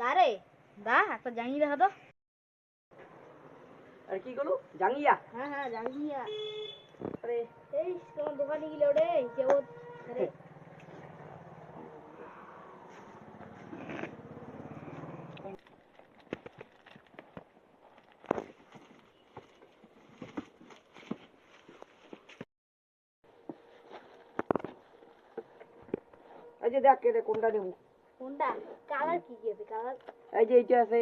দাঁড়ে দা একটা জাঙ্গি দেখা তো। আর কি করলো জাঙ্গিয়া? হ্যাঁ হ্যাঁ জাঙ্গিয়া। আরে এই তোমার দোকানে গেলে ওরে কেবল আরে এই যে দেখ রে কোনটা নেব? কোনটা কালার কি কি আছে কালার? এই যে এইটা আছে,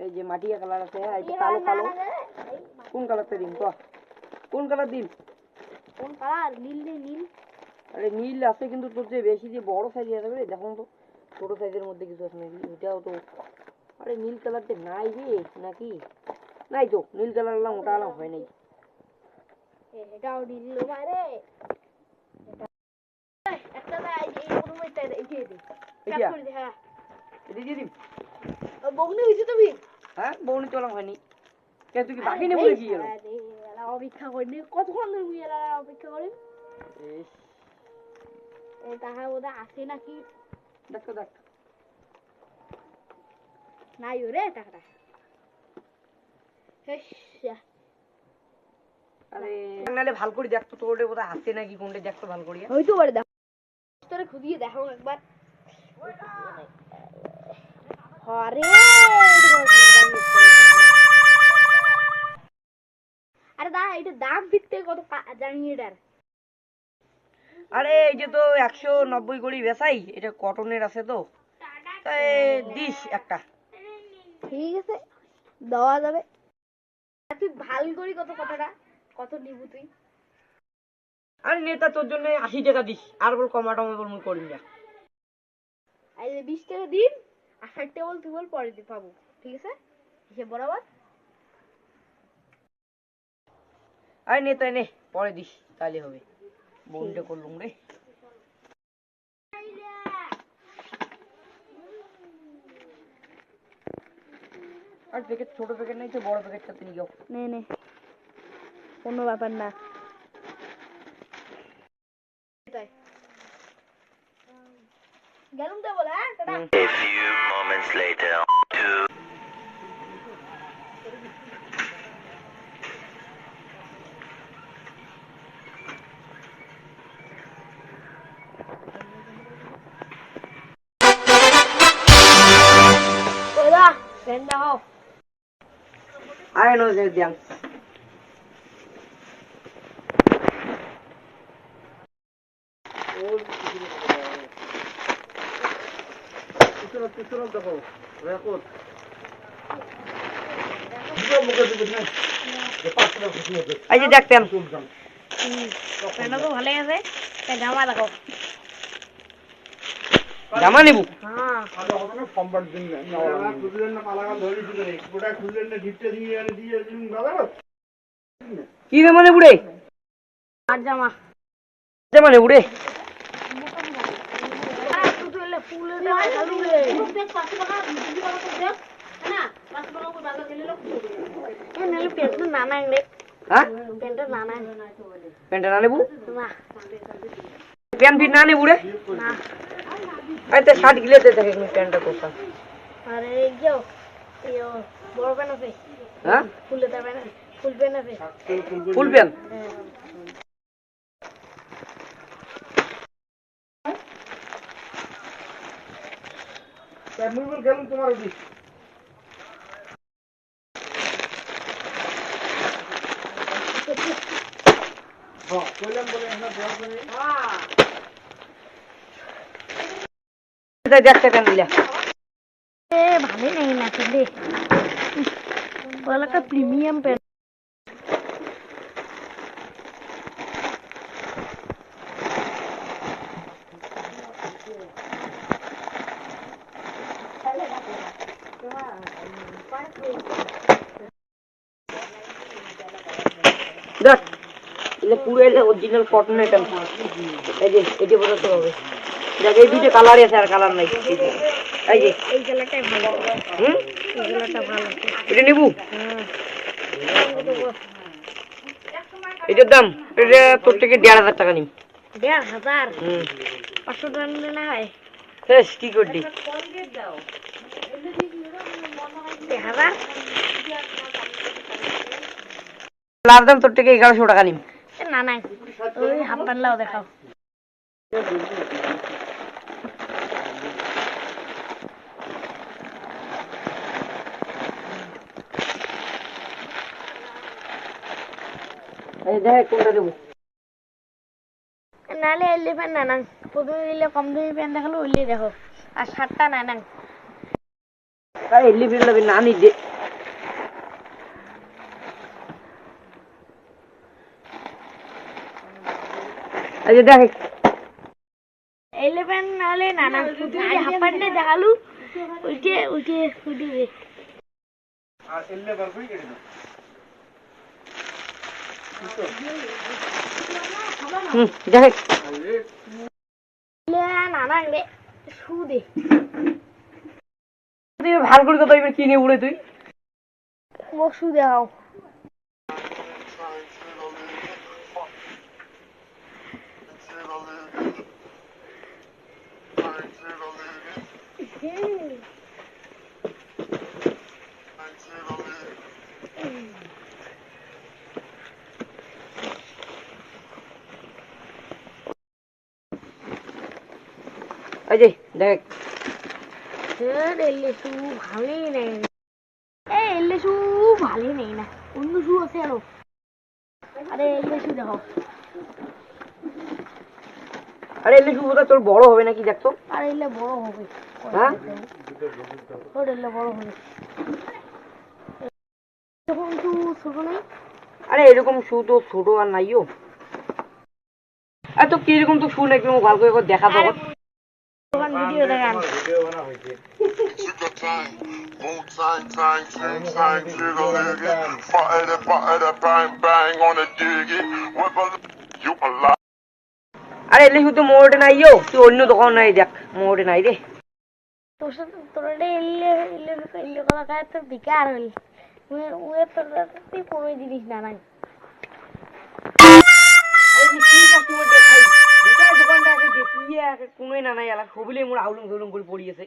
এই যে মাটিয়া কালার আছে, এই যে কালো কালো। কোন কালারটা দিন তো? কোন কালার দিন? কোন কালার? নীল নীল। আরে নীল আছে কিন্তু তোর যে বেশি যে বড় সাইজ আছে রে, দেখুন তো ছোট সাইজের মধ্যে কিছু আছে নাকি? এটাও তো আরে নীল কালারটা নাই রে নাকি? নাই তো নীল কালার আলাম ওটা আলাম হয় নাই। এটাও নীল লো ভাইরে। একটা দা এই রুমেরটা এই যে দে। চেক করে দে। হ্যাঁ এটা দিয়ে দিন। বউনি হইছে তুমি? হ্যাঁ বউনি চলাম হয়নি। কে তুই কি বাকি নে বলে কি গেল? আরে অপেক্ষা করিনি কতক্ষণ ধরে মুই এলা অপেক্ষা করি। এই তাহা ওদা আছে নাকি দেখো দেখ। নাই রে টাকাটা। হেস আরে নালে ভাল করে দেখ তো তোর ওটা আছে নাকি কোনটা দেখ তো ভাল করিয়া। হইতো পারে দেখ তোরে খুদিয়ে দেখো একবার। আরে আরে দা এটা দাম বিকতে কত জানি এটার? আরে এই যে তো 190 করে বেচাই, এটা কটনের আছে তো তাই দিস একটা। ঠিক আছে দেওয়া যাবে। তুই ভাল করি কত কথাটা কত নিবু তুই? আরে নেতা তোর জন্য 80 টাকা দিস, আর বল কমাটমে বল মুই করিম না। এই যে 20 টাকা দিন আর 60 টাকা বল তুই বল পরে দি পাবো, ঠিক আছে হিসেব বরাবর। আরে নেতা নে পরে দিস তাহলে হবে। বউনটা করলুম রে। আর প্যাকেট ছোট প্যাকেট নাই তো বড় প্যাকেটটা নিয়ে যাও। নে নে কোনো ব্যাপার না। গেলুম তো বল। হ্যাঁ ta-ta. A few moments later. ওদা ফ্রেন্ড দাও। আরে নো যে দিয়াম। পিছনে দেখো রেকর্ড এই যে দেখতেন ফ্রেন্ড তো ভালোই আছে। জামা দেখো জামা নেবো। হ্যাঁ কি জামা নেবো রে? আর জামা জামা নেবো রে। প্যান্টটা না নেবো? প্যান্ট ফিট না নেবো রে? আরে তো শার্ট গিলে দে দেখে প্যান্টটা করতাম। আরে বড় প্যান্ট আছে। হ্যাঁ ফুল প্যান্ট আছে। ফুল প্যান্ট তোমার দেখতে কেন নিলা? ভালোই নাই না দে একটা প্রিমিয়াম প্যান্ট। দেখ এটা পুরো অরিজিনাল কটনের প্যান্ট। এই যে এটা বোঝাতে হবে। দেখ এই দুইটা কালারই আছে আর কালার নাই। এই যে এই কালারটাই ভালো। হুম এই কালারটা ভালো। এটা নিবো? হ্যাঁ এটার দাম এটা তোর থেকে 1500 টাকা নিম। 1500? হুম 500 টাকা নিলে না হয়? বেশ কি করলি? দেখা যাক লাভ দাম তোর থেকে 1100 টাকা নিম। না না ওই হাফ পানলাও দেখাও এই দেখ কোনটা দেবো। নালে এলে প্যান্ট না নাং প্রথমে দিলে কম দামি প্যান্ট দেখালো ওইলে দেখো আর শার্টটা না নাং আরে এলি ফিরলে না নি দে। এই যে দেখ এলে প্যান্ট নালে না নাং প্রথমে হাফ প্যান্টে দেখালু ওইটে দে আর এলে বারবই কেটে দাও দেখ এলে না নাং রে শু দে তুই ভাল করে কথা এবার কিনে উড়ে তুই মোক শু দেখাও এই যে দেখ এলে শু ভালোই নেই এলে শু ভালোই নেই না অন্য শু আছে আরো আরে এলে শু দেখো আরে এলি শুভটা তোর বড় হবে নাকি দেখ তো। আর এলে বড় হবে হ্যাঁ ওর এলে বড় হবে এরকম শু ছোট নেই আরে এরকম শু তো ছোট আর নাইও এত কিরকম তো শু নাকি ভালো করে একবার দেখা তো দোকান ভিডিও দেখান ভিডিও বানা হইছে Sugar time, moon time, time, swing time, jiggle it. Fire, bang, bang on a diggy. Whether you alive. আরে এলি শু তো মোড়ে নাইও তুই অন্য দোকান নাই দেখ মোড়ে নাই রে। তোর সাথে তোর এলে কথা খায় তোর বিকার হইল উয়ে তোর তুই কোনো জিনিস না নাই দোকানটা আগে দেখিয়ে কোনোই না নাই এলা সবিলে মোর আউলুম ঝুলুম করে পড়িয়েছে।